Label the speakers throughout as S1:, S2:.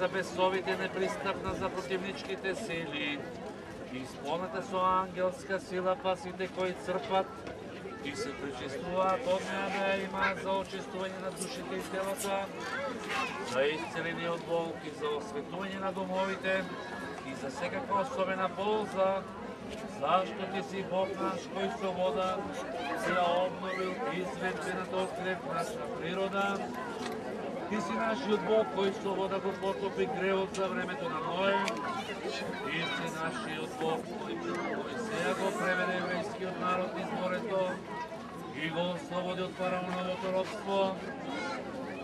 S1: за бесовите, непристапна за противничките сили. Исполнете со ангелска сила пасите кои црпат и се причествуваат од неа да ја имаат за очистување на душите и телата, за исцеление од болки, за осветување на домовите и за секаква особена полза, зашто ти си Бог наш кој со вода се обновил изведбената од крепната природа. Ти си нашиот Бог кој со вода го потопи гревот за времето на Ное. Ти си нашиот Бог кој сега го преведе еврејскиот народ из морето и го ослободи од фараоновото робство.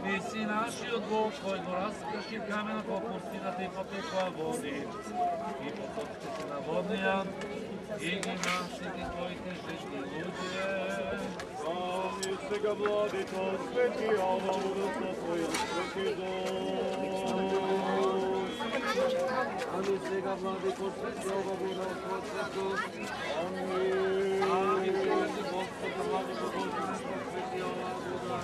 S1: Ти си нашиот Бог кој го раскрши каменот во пустината и потекоа води и потоците се наводнија и ги насити твоите жешни луѓе.
S2: Ами сега владико свети Ава вода со твојот свети дом. Ами сега владико свети Ава вода со твојот дом. Ами свети Бог со владико Бога со свети Ава вода.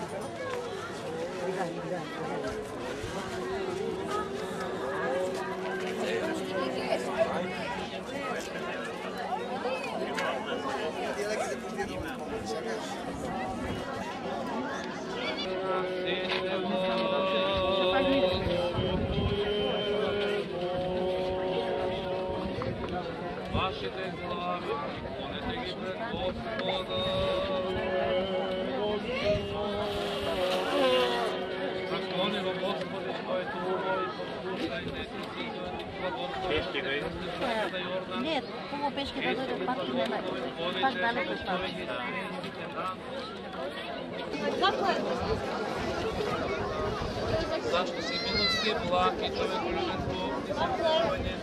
S1: Вашите глави, клонете ги пред Господа. Наклони го Господи своето ухо и послушај нетици
S3: Пешки да иде?
S4: Не, хубаво пешки да дойде пак и нема. Пак далеко става.
S1: Зашто си милостив, благ и човеколюбен Бог, ти си послување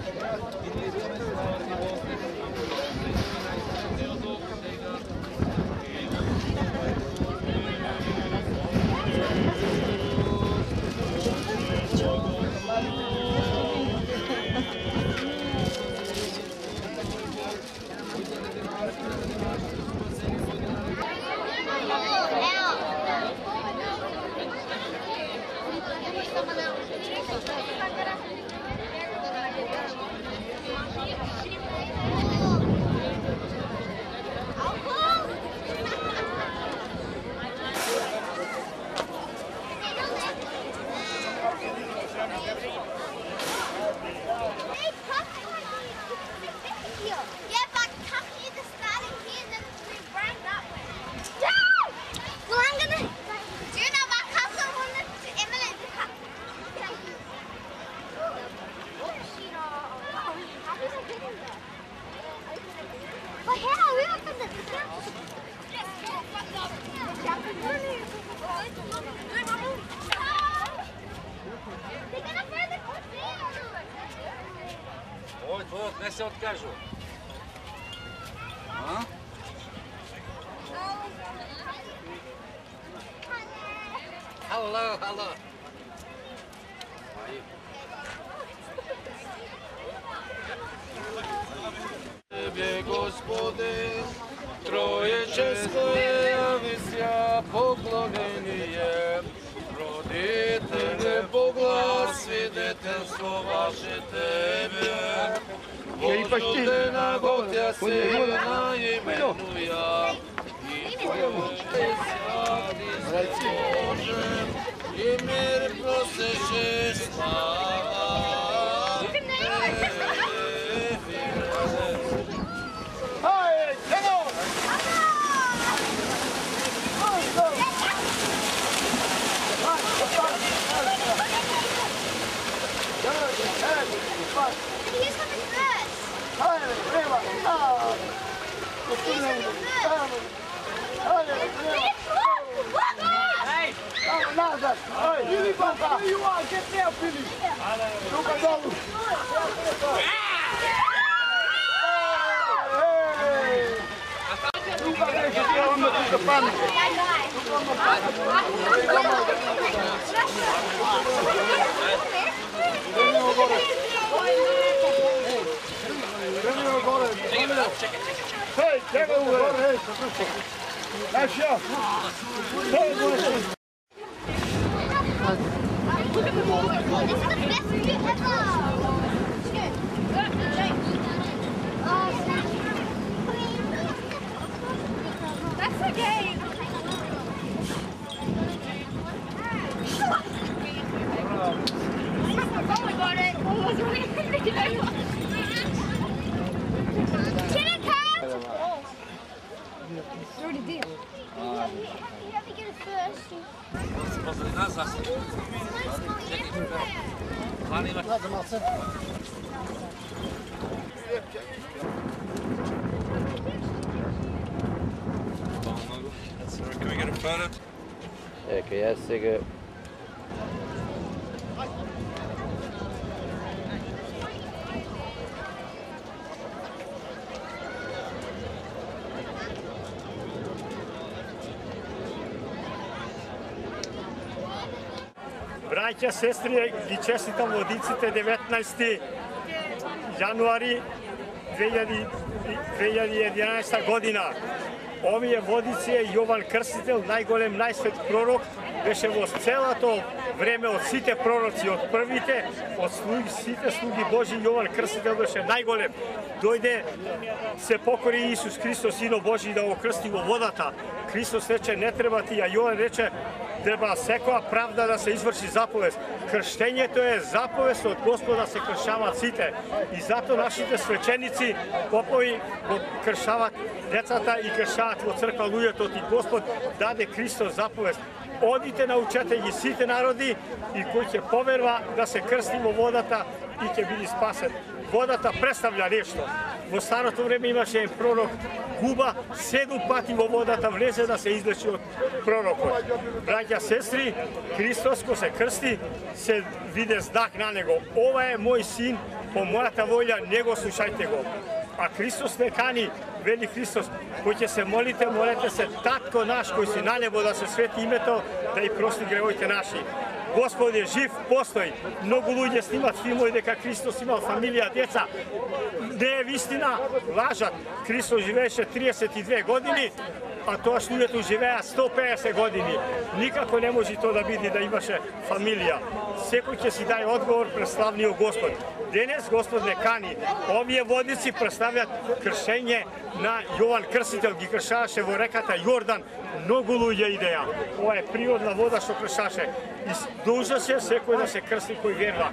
S1: и ти искаме слава ти Господи, наистина и от Бог сега и Ой, твојот не се откажува. А? Хало, хало. Тебе, Господи, троеческое вися поклонение. Родителе Бога, свидетелство ваше Тебе. Господина Бога Сына именуя. И Твоje святи Боже, и мир просеше слава Тебе.
S2: Nazad! Billy, where you are? Get there, Billy! Look at that! Look at that! Get on the pan! Hey, check it over! Nice shot! Hey,
S1: Pozdrav nazad. Planima.
S3: Can we get a photo?
S5: Okay, yes, cigarette.
S2: Браќа, сестри, ги честитам водиците 19 јануари 2011 година. Овие водици е Јован Крстител, најголем, најсвет пророк, беше во целото време од сите пророци, од првите, од сите слуги Божи, Јован Крстител беше најголем. Дојде, се покори Исус Христос, Сино Божи, да го крсти во водата. Христос рече, не треба ти, а Јован рече, треба секоја правда да се изврши заповест. Крштењето е заповест од Господа, се кршаваат сите. И зато нашите свеченици, попови, го кршаваат децата и кршаваат во црква луѓето, и Господ даде Христос заповест. Одите, научете ги сите народи и кој ќе поверува да се крсти во водата и ќе биде спасен. Водата представља нешто. Во старото време имаше еден пророк Губа, 7 пати во водата влезе да се излечи од пророкот. Браќа, сестри, Христос кој се крсти, се виде знак на него. Ова е мој син, по мојата волја, него слушајте го. А Христос не кани, вели Христос, кој ќе се молите, молете се Татко наш кој си на небо, да се свети името, да и прости гревоите наши. Господ е жив, постои. Многу луѓе снимат филмови дека Христос имал фамилија, деца. Не е вистина, лажат. Христос живееше 32 години, а тоа што луѓето живеа 150 години. Никако не може тоа да биде да имаше фамилија. Секој ќе си даде одговор пред славниот Господ. Денес Господ не кани. Овие водици представljат кршење на Јован Крстител, ги кршаваше во реката Јордан. Многу луѓе идеја. Ова е природна вода што кршаше. И должен се секој да се крсти кој верува.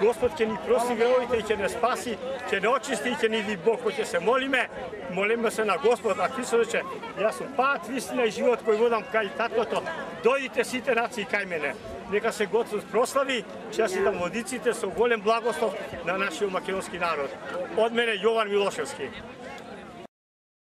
S2: Господ ќе ни прости гревовите и ќе не спаси, ќе не очисти и ќе ни ди Бог. Кој ќе се молиме се на Господ. А Христос рече, јас сум пат, вистина и живот кој водам кај Таткото. Дојдите сите нации кај мене. Нека се Господ прослави, честитам водиците со голем благослов на нашиот македонски народ. Од мене Јован Милошевски.